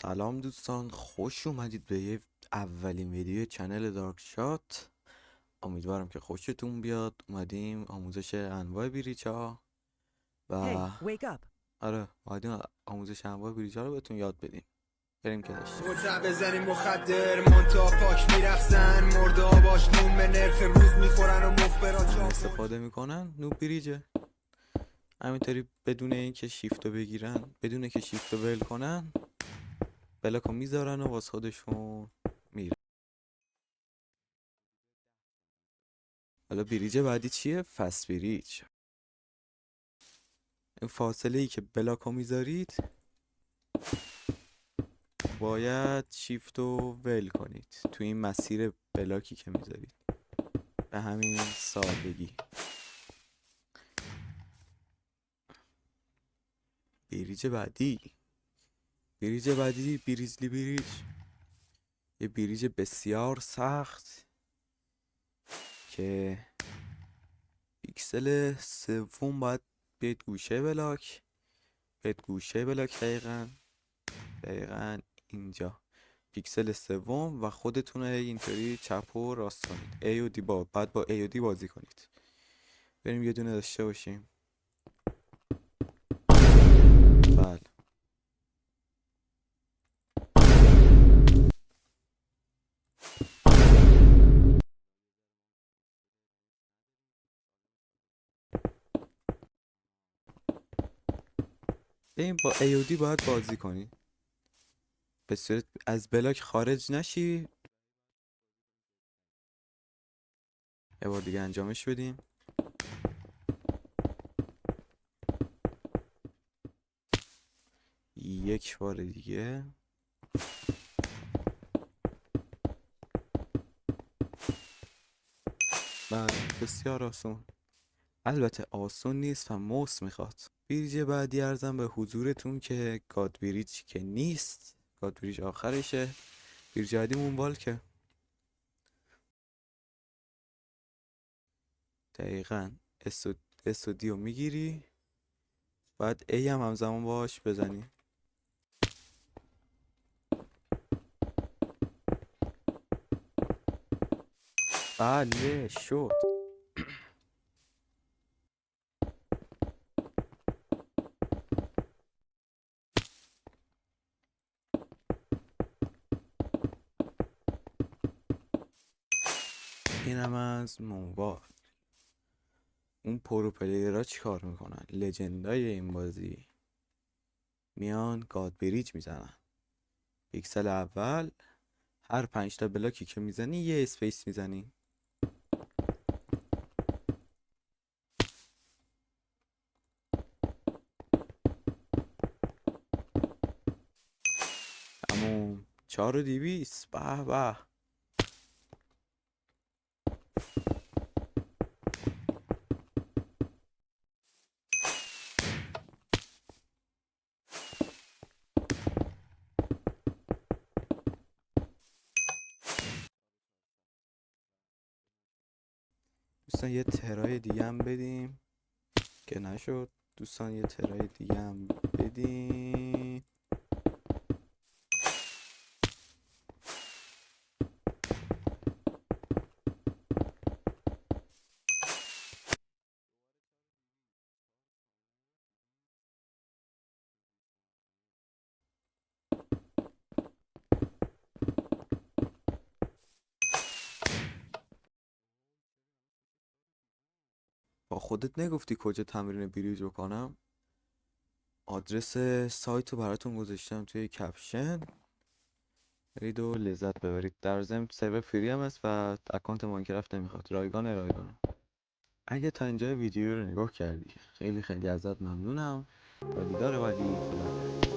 سلام دوستان، خوش اومدید به یه اولین ویدیو کانال دارک شات. امیدوارم که خوشتون بیاد. اومدیم آموزش انواع بریج ها و آره اومدیم آموزش انواع بریج ها رو بهتون یاد بدیم. بریم که داشتیم بزنیم مخدر مونتا پاک میرخزن مرده باش نون به نرف امروز میخورن و مخبرات استفاده میکنن نوب بریجه. همینطوری بدون اینکه شیفتو بگیرن، بدون که شیفتو ول کنن، بلاکو میذارن و واسه خودشون میره. حالا بریج بعدی چیه؟ فست بریج. این فاصله ای که بلاکو میذارید باید شیفت رو ول کنید تو این مسیر بلاکی که میذارید، به همین سادگی. بریج بعدی بریزلی بریج، یه بریج بسیار سخت که پیکسل سوم باید بیاید گوشه بلاک، دقیقا اینجا پیکسل سوم و خودتون اینطوری چپ و راست کنید. A و D بعد با A و D بازی کنید. بریم یه دونه داشته باشیم. بله این با A و D باید بازی کنی به صورت از بلاک خارج نشی. یه بار دیگه انجامش بدیم. یک بار دیگه. بله بسیار آسون. البته آسون نیست و موس میخواد. بریج بعدی ارزم به حضورتون که گاد بریج که نیست، گاد بریج آخرشه. بریج بعدی مونوال که دقیقا اس و دی رو میگیری، بعد ای هم همزمان باش بزنی. بله شد. اینم از مونوال. اون پرو پلیرها چی کار میکنن؟ لجندای این بازی میان گاد بریج میزنن. پیکسل اول هر 5 تا بلاکی که میزنی یه اسپیس میزنی. تموم. 4200. به به. دوستان یه ترای دیگه هم بدیم که نشد. دوستان یه ترای دیگه هم بدیم. با خودت نگفتی کجا تمرین بریج بکنم؟ آدرس سایت رو براتون گذاشتم توی کپشن. برید و لذت ببرید. در ضمن سرور فری هم هست و اکانت ماینکرافت نمیخواد. رایگان. اگه تا اینجا ویدیو رو نگاه کردی خیلی ازت ممنونم. تا دیدار بعدی. خدا